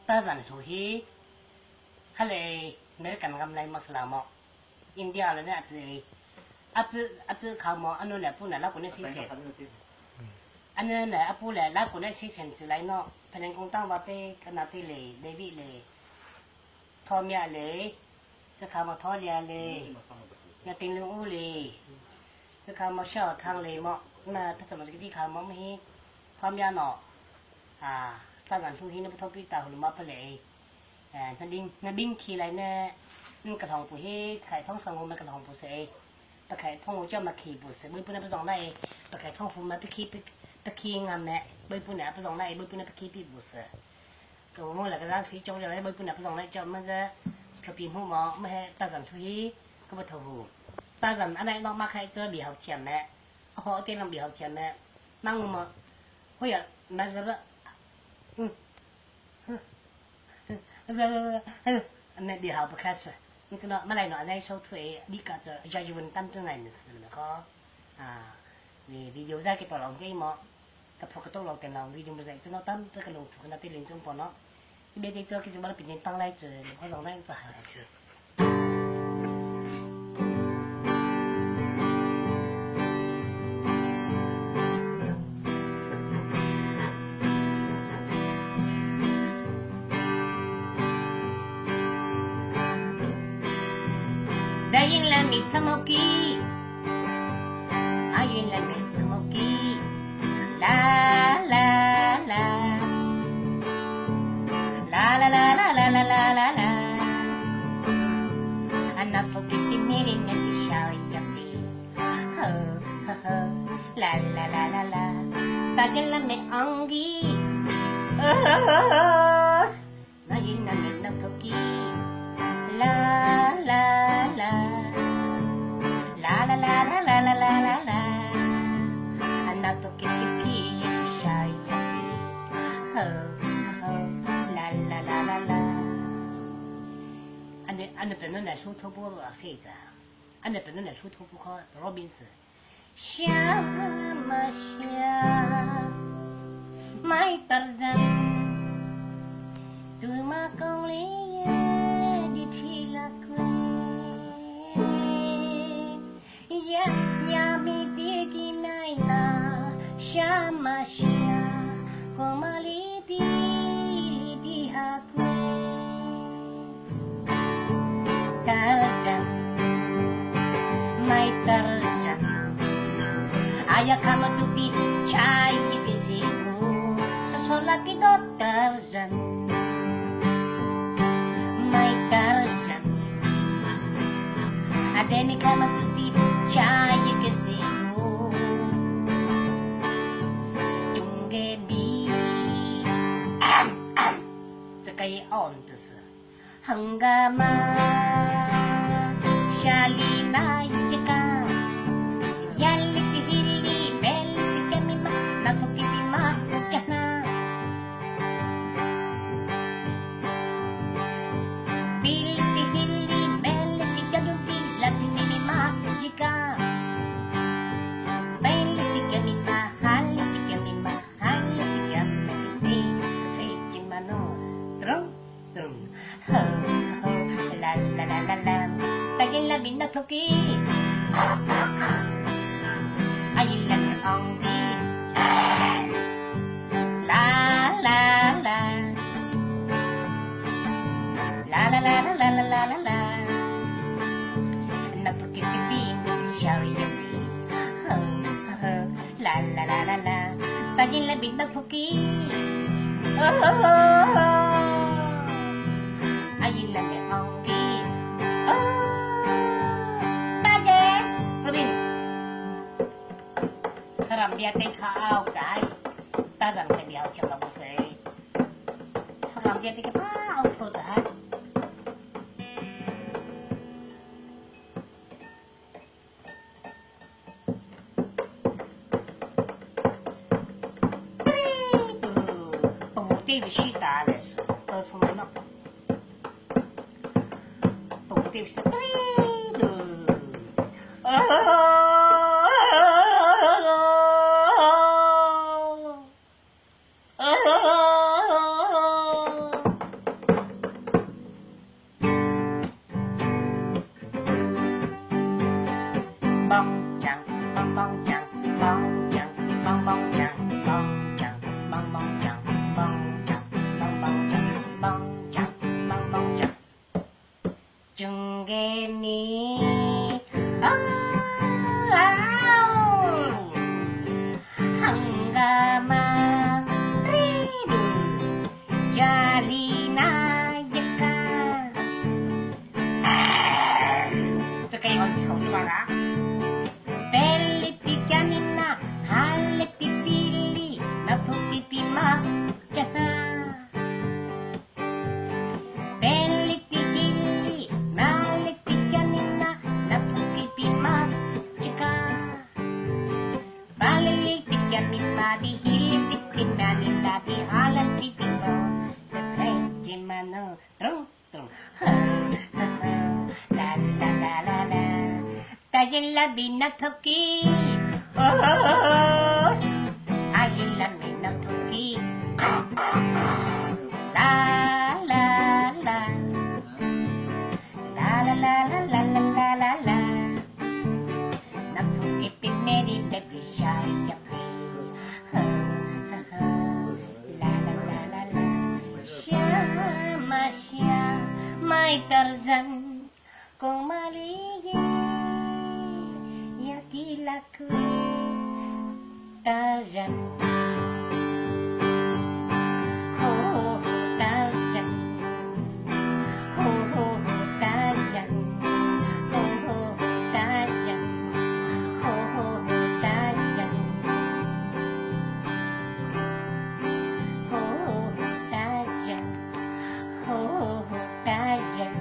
Tarzan Hla Hla nơi cần ngâm này masala mọ India là nè atu khảo mọ anh nói là phụ là lá của nó xí xẻ anh nói là phụ là lá của nó xí xẻ chỉ lấy nó phần nên công tác vào cái nào cái lệ David lệ thò mía lệจะkhảo mọ thò lia lệ nhà tình lương u lệจะkhảo mọ shao thang lệ mọ màถ้าสมมติที่khảo mọไม่thò mía nọ Tarzan Hla nó bắt đầu bị tàu hùm mập lại nó đinh khi lại nèกระทงผู้ให้ไข่ท้องสังคมมันกระทงผู้เสยตะไคร่ท้องหัวเจ้ามาขี่ผู้เสยบุญปุ่นไปสองไร่ตะไคร่ท้องฟูมาไปขี่งามแม่บุญปุ่นไปสองไร่บุญปุ่นไปขี่ปีผู้เสยก็ว่าหลักการสีจงจะไว้บุญปุ่นไปสองไร่เจ้ามันจะกระปีหัวหมอไม่ให้Tarzan Hlaก็มาถูกTarzanอันไหนน้องมาใครเจอบีเขาเทียมแม่อ๋อเต้นน้องบีเขาเทียมแม่นั่งมาเฮ้ยนั่นก็anh này đi học bậc khác nhưng cái nó mà lại nói này sau thuế đi cả cho gia đình tâm tư này nữa có vì video ra cái bảo lòng cái mỏ tập hợp cái tốt lòng tiền lòng video mà dạy cho nó tâm tới cái lòng thuộc nó tiền liền trong bọn nó bây giờ cho cái chúng nó bị nhân tăng lại rồi có lòng này phải là chưa Ayun lang itamoki Ayun lang itamoki La la la La la la la la la la la la Anak pagkitimirin na di siya iyapi Ho ho ho La la la la la Tagal lang may anggi Ayun lang itamoki La la la la la la la la la la la la anak tu kiki saya ho ho la la la la la ane penon na shu tu bu a seiza ane penon na shu tu bu ko Robinson Shama my Tarzan tu ma kong liye di tilak Ya mi diginay na Shama siya Kumaliti di hakwe Tarzan my Tarzan Ayak ka matupi Chay ikisimu Sa solaki do Tarzan my Tarzan Ademi ka matupi Chay ikisimu Junggebi Sakay on to sa Hanggama Shalina yaka Yaliti hili Beliti kamima Nakukipima Uchana Biliti hili Beliti kamima Latinima Ujika Beliti kamima Haliti kamima Haliti kamima Fiji mano Trum trum Ho ho La la la la la Tagin labin na toki Ayun lang ang di La la la La la la la la la la la Napukitipin Shawi yapi Ho ho La la la la la Tagin labin na toki Oh oh oh Ayun lang ang di Saram dia tay khao cái Tarzan phải điều chẳng là một sự Saram dia tay khao thôi cái Pemutih besi tak ada Terus mana Pemutih besi di hilit pinanila di halat pipito Trekje mano Trung trung La la la la la Tajilla binatoki Oh Ayila minatoki La la la La la la la la la la la la Natuki pineri baby shy yapi La la la la la Siya may Tarzan kung maligay Yakila ko'y Tarzan Oh, Tarzan Oh, Tarzan Oh, Tarzan Oh, Tarzan Oh, Tarzan Oh, Tarzan